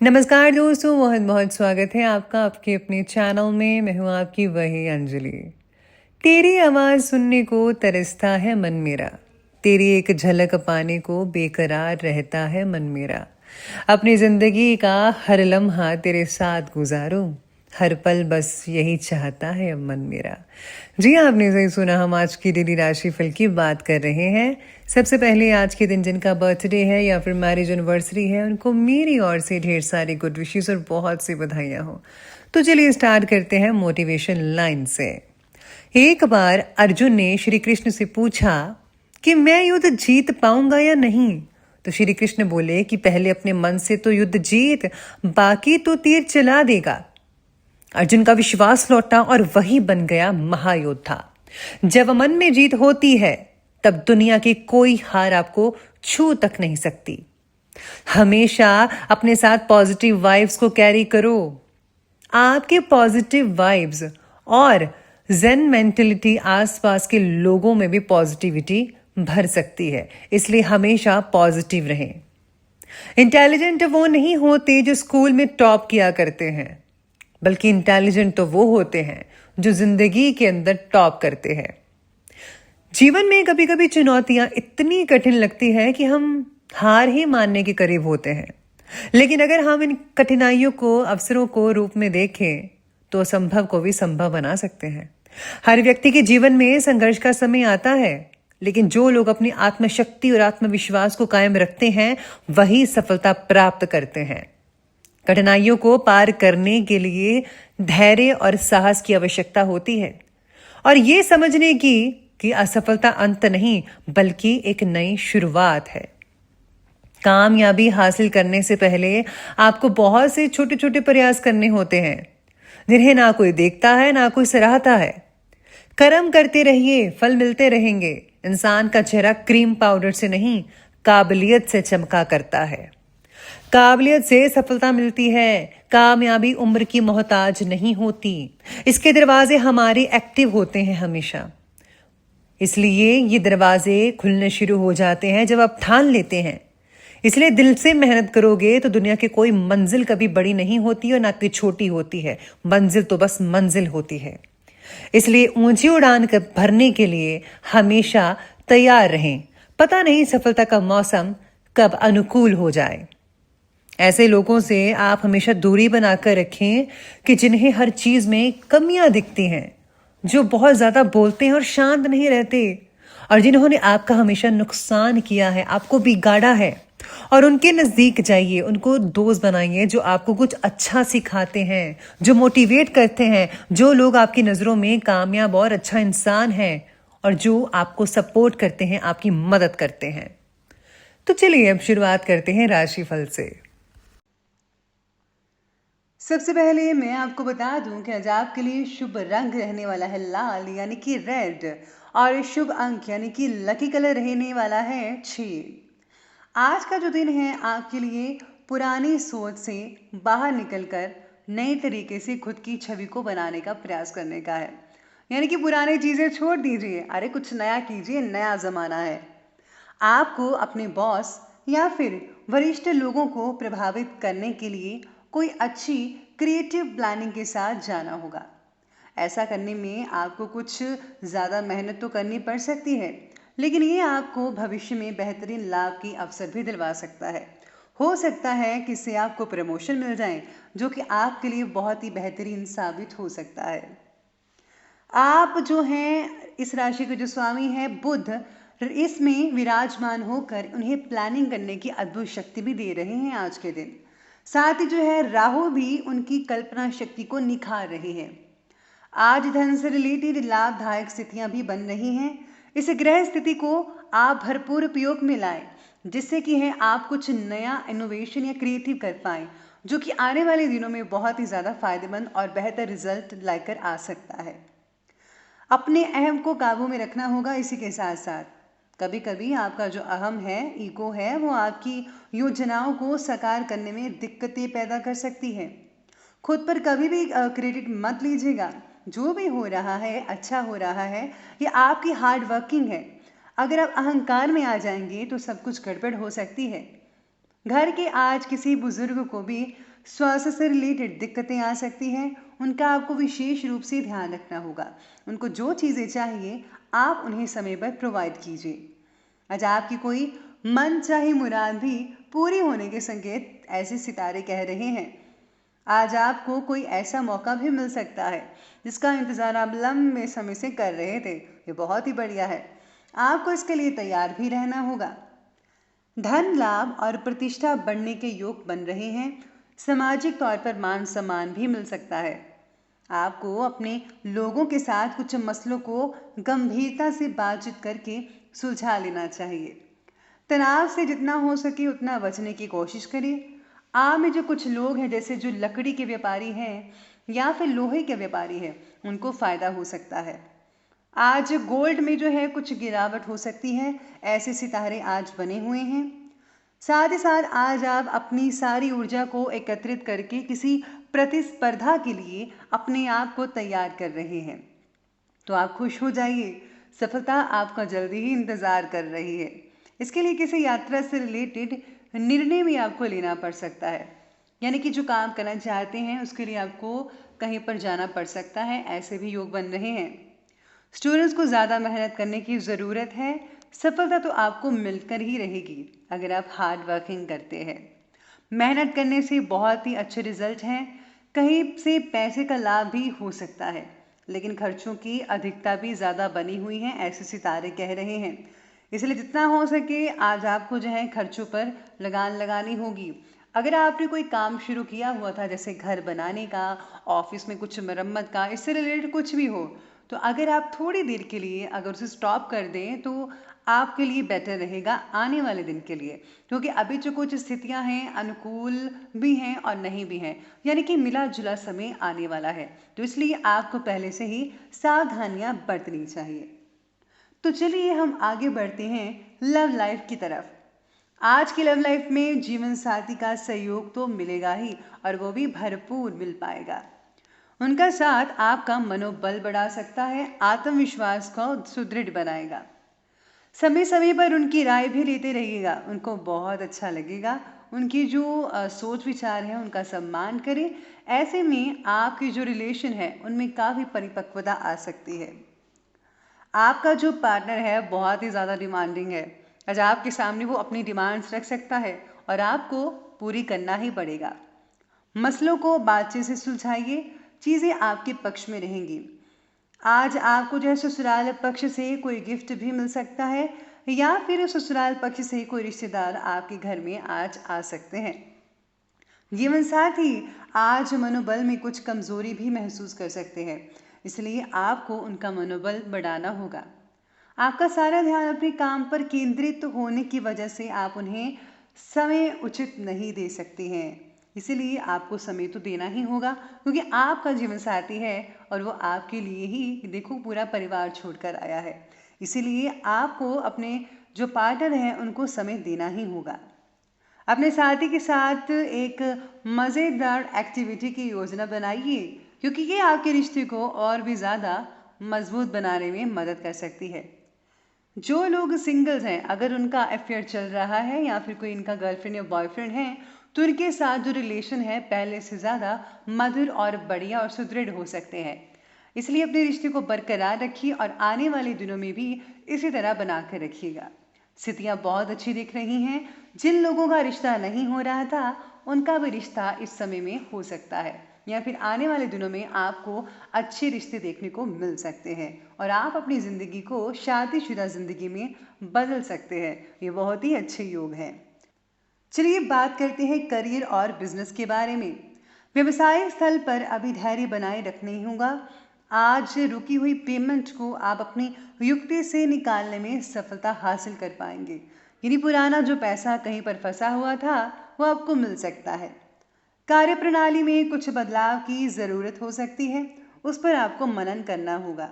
नमस्कार दोस्तों, बहुत बहुत स्वागत है आपका आपके अपने चैनल में। मैं हूँ आपकी वही अंजलि। तेरी आवाज़ सुनने को तरसता है मन मेरा, तेरी एक झलक पाने को बेकरार रहता है मन मेरा। अपनी ज़िंदगी का हर लम्हा तेरे साथ गुजारूं, हर पल बस यही चाहता है अब मन मेरा। जी हाँ, आपने सही सुना। हम आज की डेली राशिफल की बात कर रहे हैं। सबसे पहले आज के दिन जिनका बर्थडे है या फिर मैरिज एनिवर्सरी है, उनको मेरी ओर से ढेर सारी गुड विशेस और बहुत सी बधाइयाँ हो। तो चलिए स्टार्ट करते हैं मोटिवेशन लाइन से। एक बार अर्जुन ने श्री कृष्ण से पूछा कि मैं युद्ध जीत पाऊंगा या नहीं। तो श्री कृष्ण बोले कि पहले अपने मन से तो युद्ध जीत, बाकी तो तीर चला देगा। अर्जुन का विश्वास लौटा और वही बन गया महायोद्धा। जब मन में जीत होती है तब दुनिया की कोई हार आपको छू तक नहीं सकती। हमेशा अपने साथ पॉजिटिव वाइब्स को कैरी करो। आपके पॉजिटिव वाइब्स और जेन मेंटेलिटी आसपास के लोगों में भी पॉजिटिविटी भर सकती है, इसलिए हमेशा पॉजिटिव रहें। इंटेलिजेंट वो नहीं होते जो स्कूल में टॉप किया करते हैं, बल्कि इंटेलिजेंट तो वो होते हैं जो जिंदगी के अंदर टॉप करते हैं। जीवन में कभी कभी चुनौतियां इतनी कठिन लगती है कि हम हार ही मानने के करीब होते हैं, लेकिन अगर हम इन कठिनाइयों को अवसरों को रूप में देखें तो असंभव को भी संभव बना सकते हैं। हर व्यक्ति के जीवन में संघर्ष का समय आता है, लेकिन जो लोग अपनी आत्मशक्ति और आत्मविश्वास को कायम रखते हैं वही सफलता प्राप्त करते हैं। कठिनाइयों को पार करने के लिए धैर्य और साहस की आवश्यकता होती है, और ये समझने की कि असफलता अंत नहीं बल्कि एक नई शुरुआत है। कामयाबी हासिल करने से पहले आपको बहुत से छोटे छोटे प्रयास करने होते हैं, जिन्हें ना कोई देखता है ना कोई सराहता है। कर्म करते रहिए, फल मिलते रहेंगे। इंसान का चेहरा क्रीम पाउडर से नहीं, काबिलियत से चमका करता है। काबिलियत से सफलता मिलती है। कामयाबी उम्र की मोहताज नहीं होती, इसके दरवाजे हमारे एक्टिव होते हैं हमेशा। इसलिए ये दरवाजे खुलने शुरू हो जाते हैं जब आप ठान लेते हैं। इसलिए दिल से मेहनत करोगे तो दुनिया की कोई मंजिल कभी बड़ी नहीं होती और ना कि छोटी होती है। मंजिल तो बस मंजिल होती है। इसलिए ऊंची उड़ान भरने के लिए हमेशा तैयार रहें। पता नहीं सफलता का मौसम कब अनुकूल हो जाए। ऐसे लोगों से आप हमेशा दूरी बनाकर रखें कि जिन्हें हर चीज में कमियां दिखती हैं, जो बहुत ज्यादा बोलते हैं और शांत नहीं रहते, और जिन्होंने आपका हमेशा नुकसान किया है, आपको बिगाड़ा है। और उनके नजदीक जाइए, उनको दोस्त बनाइए जो आपको कुछ अच्छा सिखाते हैं, जो मोटिवेट करते हैं, जो लोग आपकी नजरों में कामयाब और अच्छा इंसान है और जो आपको सपोर्ट करते हैं, आपकी मदद करते हैं। तो चलिए अब शुरुआत करते हैं राशिफल से। सबसे पहले मैं आपको बता दूं कि आज आपके लिए शुभ रंग रहने वाला है लाल यानी कि रेड, और शुभ अंक यानी कि लकी कलर रहने वाला है 6। आज का जो दिन है आपके लिए पुरानी सोच से बाहर निकलकर नए तरीके से खुद की छवि को बनाने का प्रयास करने का है। यानी कि पुरानी चीजें छोड़ दीजिए, अरे कुछ नया कीजिए, नया जमाना है। आपको अपने बॉस या फिर वरिष्ठ लोगों को प्रभावित करने के लिए कोई अच्छी क्रिएटिव प्लानिंग के साथ जाना होगा। ऐसा करने में आपको कुछ ज़्यादा मेहनत तो करनी पड़ सकती है, लेकिन ये आपको भविष्य में बेहतरीन लाभ की अवसर भी दिलवा सकता है। हो सकता है कि इससे आपको प्रमोशन मिल जाए, जो कि आपके लिए बहुत ही बेहतरीन साबित हो सकता है। आप जो हैं, इस राशि के जो स्वामी हैं बुध, इसमें विराजमान होकर उन्हें प्लानिंग करने की अद्भुत शक्ति भी दे रहे हैं आज के दिन। साथ ही जो है राहु भी उनकी कल्पना शक्ति को निखार रहे हैं। आज धन से रिलेटेड लाभदायक स्थितियां भी बन रही हैं। इस ग्रह स्थिति को आप भरपूर उपयोग में लाएं, जिससे कि है आप कुछ नया इनोवेशन या क्रिएटिव कर पाएं, जो कि आने वाले दिनों में बहुत ही ज़्यादा फायदेमंद और बेहतर रिजल्ट लाकर आ सकता है। अपने अहम को काबू में रखना होगा। इसी के साथ साथ कभी कभी आपका जो अहम है, ईगो है, वो आपकी योजनाओं को साकार करने में दिक्कतें पैदा कर सकती है। खुद पर कभी भी क्रेडिट मत लीजिएगा। जो भी हो रहा है अच्छा हो रहा है, ये आपकी हार्ड वर्किंग है। अगर आप अहंकार में आ जाएंगे तो सब कुछ गड़बड़ हो सकती है। घर के आज किसी बुजुर्ग को भी स्वास्थ्य से रिलेटेड दिक्कतें आ सकती हैं, उनका आपको विशेष रूप से ध्यान रखना होगा। उनको जो चीज़ें चाहिए आप उन्हें समय पर प्रोवाइड कीजिए। आज आपकी कोई मनचाही मुराद भी पूरी होने के संकेत ऐसे सितारे कह रहे हैं। आज आपको कोई ऐसा मौका भी मिल सकता है जिसका इंतज़ार आप लंबे समय से कर रहे थे। ये बहुत ही बढ़िया है, आपको इसके लिए तैयार भी रहना होगा। धन लाभ और प्रतिष्ठा बढ़ने के योग बन रहे हैं। सामाजिक तौर पर मान सम्मान भी मिल सकता है। आपको अपने लोगों के साथ कुछ मसलों को गंभीरता से बातचीत करके सुलझा लेना चाहिए। तनाव से जितना हो सके उतना बचने की कोशिश करिए। आप में जो कुछ लोग हैं, जैसे जो लकड़ी के व्यापारी हैं या फिर लोहे के व्यापारी हैं, उनको फायदा हो सकता है। आज गोल्ड में जो है कुछ गिरावट हो सकती है, ऐसे सितारे आज बने हुए हैं। साथ ही साथ आज आप अपनी सारी ऊर्जा को एकत्रित करके किसी प्रतिस्पर्धा के लिए अपने आप को तैयार कर रहे हैं, तो आप खुश हो जाइए, सफलता आपका जल्दी ही इंतज़ार कर रही है। इसके लिए किसी यात्रा से रिलेटेड निर्णय भी आपको लेना पड़ सकता है, यानी कि जो काम करना चाहते हैं उसके लिए आपको कहीं पर जाना पड़ सकता है, ऐसे भी योग बन रहे हैं। स्टूडेंट्स को ज़्यादा मेहनत करने की ज़रूरत है। सफलता तो आपको मिलकर ही रहेगी अगर आप हार्ड वर्किंग करते हैं। मेहनत करने से बहुत ही अच्छे रिजल्ट हैं। कहीं से पैसे का लाभ भी हो सकता है, लेकिन खर्चों की अधिकता भी ज़्यादा बनी हुई है, ऐसे सितारे कह रहे हैं। इसलिए जितना हो सके आज आपको जो है खर्चों पर लगान लगानी होगी। अगर आपने कोई काम शुरू किया हुआ था, जैसे घर बनाने का, ऑफिस में कुछ मरम्मत का, इससे रिलेटेड कुछ भी हो, तो अगर आप थोड़ी देर के लिए अगर उसे स्टॉप कर दें तो आपके लिए बेटर रहेगा आने वाले दिन के लिए, क्योंकि अभी जो कुछ स्थितियां हैं अनुकूल भी हैं और नहीं भी हैं, यानी कि मिला जुला समय आने वाला है। तो इसलिए आपको पहले से ही सावधानियां बरतनी चाहिए। तो चलिए हम आगे बढ़ते हैं लव लाइफ की तरफ। आज की लव लाइफ में जीवन साथी का सहयोग तो मिलेगा ही, और वो भी भरपूर मिल पाएगा। उनका साथ आपका मनोबल बढ़ा सकता है, आत्मविश्वास को सुदृढ़ बनाएगा। समय समय पर उनकी राय भी लेते रहिएगा, उनको बहुत अच्छा लगेगा। उनकी जो सोच विचार है उनका सम्मान करें। ऐसे में आपकी जो रिलेशन है उनमें काफ़ी परिपक्वता आ सकती है। आपका जो पार्टनर है बहुत ही ज़्यादा डिमांडिंग है। आज आपके सामने वो अपनी डिमांड्स रख सकता है और आपको पूरी करना ही पड़ेगा। मसलों को बातचीत से सुलझाइए, चीज़ें आपके पक्ष में रहेंगी। आज आपको जो है ससुराल पक्ष से कोई गिफ्ट भी मिल सकता है, या फिर ससुराल पक्ष से कोई रिश्तेदार आपके घर में आज आ सकते हैं। जीवन साथी आज मनोबल में कुछ कमजोरी भी महसूस कर सकते हैं, इसलिए आपको उनका मनोबल बढ़ाना होगा। आपका सारा ध्यान अपने काम पर केंद्रित होने की वजह से आप उन्हें समय उचित नहीं दे सकते हैं। इसीलिए आपको समय तो देना ही होगा, क्योंकि आपका जीवन साथी है और वो आपके लिए ही देखो पूरा परिवार छोड़कर आया है। इसीलिए आपको अपने जो पार्टनर हैं उनको समय देना ही होगा। अपने साथी के साथ एक मज़ेदार एक्टिविटी की योजना बनाइए, क्योंकि ये आपके रिश्ते को और भी ज़्यादा मजबूत बनाने में मदद कर सकती है। जो लोग सिंगल्स हैं, अगर उनका अफेयर चल रहा है या फिर कोई इनका गर्लफ्रेंड या बॉयफ्रेंड है, तो उनके साथ जो रिलेशन है पहले से ज़्यादा मधुर और बढ़िया और सुदृढ़ हो सकते हैं। इसलिए अपने रिश्ते को बरकरार रखिए और आने वाले दिनों में भी इसी तरह बना कर रखिएगा। स्थितियाँ बहुत अच्छी दिख रही हैं। जिन लोगों का रिश्ता नहीं हो रहा था उनका भी रिश्ता इस समय में हो सकता है, या फिर आने वाले दिनों में आपको अच्छे रिश्ते देखने को मिल सकते हैं और आप अपनी ज़िंदगी को शादीशुदा ज़िंदगी में बदल सकते हैं। ये बहुत ही अच्छे योग हैं। चलिए बात करते हैं करियर और बिजनेस के बारे में। व्यवसाय स्थल पर अभी धैर्य बनाए रखना ही होगा। आज रुकी हुई पेमेंट को आप अपनी युक्ति से निकालने में सफलता हासिल कर पाएंगे, यानी पुराना जो पैसा कहीं पर फंसा हुआ था वो आपको मिल सकता है। कार्य प्रणाली में कुछ बदलाव की ज़रूरत हो सकती है, उस पर आपको मनन करना होगा।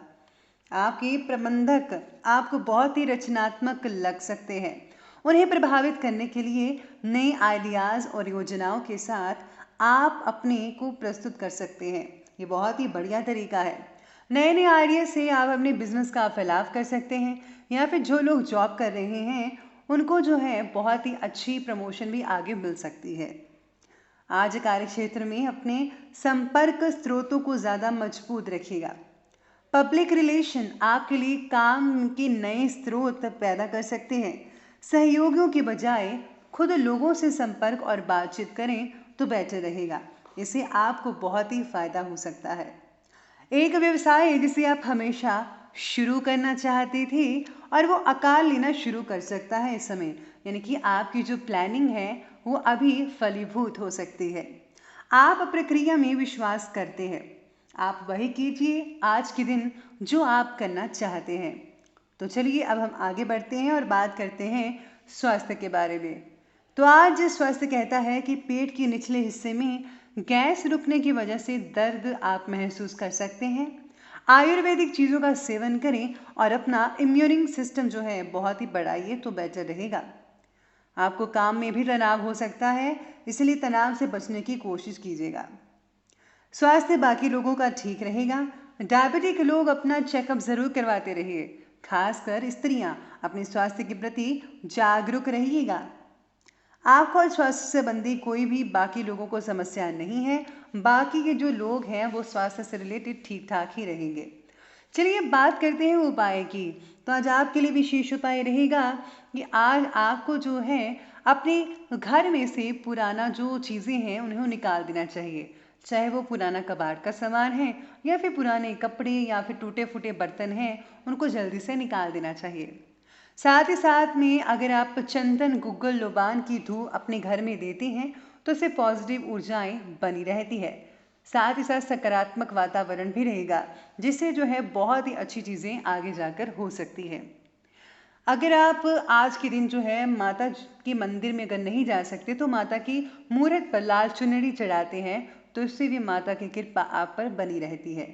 आपके प्रबंधक आपको बहुत ही रचनात्मक लग सकते हैं। उन्हें प्रभावित करने के लिए नए आइडियाज़ और योजनाओं के साथ आप अपने को प्रस्तुत कर सकते हैं। ये बहुत ही बढ़िया तरीका है। नए नए आइडिया से आप अपने बिजनेस का फैलाव कर सकते हैं, या फिर जो लोग जॉब कर रहे हैं उनको जो है बहुत ही अच्छी प्रमोशन भी आगे मिल सकती है। आज कार्य क्षेत्र में अपने संपर्क स्रोतों को ज़्यादा मजबूत रखिएगा। पब्लिक रिलेशन आपके लिए काम के नए स्रोत पैदा कर सकते हैं। सहयोगियों के बजाय खुद लोगों से संपर्क और बातचीत करें तो बेटर रहेगा। इससे आपको बहुत ही फायदा हो सकता है। एक व्यवसाय जिसे आप हमेशा शुरू करना चाहते थे और वो आकार लेना शुरू कर सकता है इस समय, यानी कि आपकी जो प्लानिंग है वो अभी फलीभूत हो सकती है। आप प्रक्रिया में विश्वास करते हैं। आप वही कीजिए आज के दिन जो आप करना चाहते हैं। तो चलिए अब हम आगे बढ़ते हैं और बात करते हैं स्वास्थ्य के बारे में। तो आज स्वास्थ्य कहता है कि पेट के निचले हिस्से में गैस रुकने की वजह से दर्द आप महसूस कर सकते हैं। आयुर्वेदिक चीज़ों का सेवन करें और अपना इम्यूनिंग सिस्टम जो है बहुत ही बढ़ाइए तो बेटर रहेगा। आपको काम में भी तनाव हो सकता है, इसलिए तनाव से बचने की कोशिश कीजिएगा। स्वास्थ्य बाकी लोगों का ठीक रहेगा। डायबिटिक लोग अपना चेकअप जरूर करवाते रहिए। खासकर स्त्रियां अपने स्वास्थ्य के प्रति जागरूक रहिएगा। आपको और स्वास्थ्य संबंधी कोई भी बाकी लोगों को समस्या नहीं है। बाकी के जो लोग हैं वो स्वास्थ्य से रिलेटेड ठीक ठाक ही रहेंगे। चलिए बात करते हैं उपाय की। तो आज आपके लिए विशेष उपाय रहेगा कि आज आपको जो है अपने घर में से पुराना जो चीज़ें हैं उन्हें निकाल देना चाहिए। चाहे वो पुराना कबाड़ का सामान है या फिर पुराने कपड़े या फिर टूटे फूटे बर्तन हैं, उनको जल्दी से निकाल देना चाहिए। साथ ही साथ में अगर आप चंदन गुग्गल लोबान की धूप अपने घर में देते हैं तो उससे पॉजिटिव ऊर्जाएं बनी रहती है। साथ ही साथ सकारात्मक वातावरण भी रहेगा, जिससे जो है बहुत ही अच्छी चीज़ें आगे जाकर हो सकती है। अगर आप आज के दिन जो है माता के मंदिर में अगर नहीं जा सकते तो माता की मूर्त पर लाल चुनरी चढ़ाते हैं, तो इससे भी माता की कृपा आप पर बनी रहती है।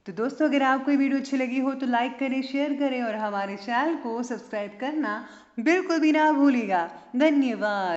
तो दोस्तों, अगर आपको ये वीडियो अच्छी लगी हो तो लाइक करें, शेयर करें और हमारे चैनल को सब्सक्राइब करना बिल्कुल भी ना भूलिएगा। धन्यवाद।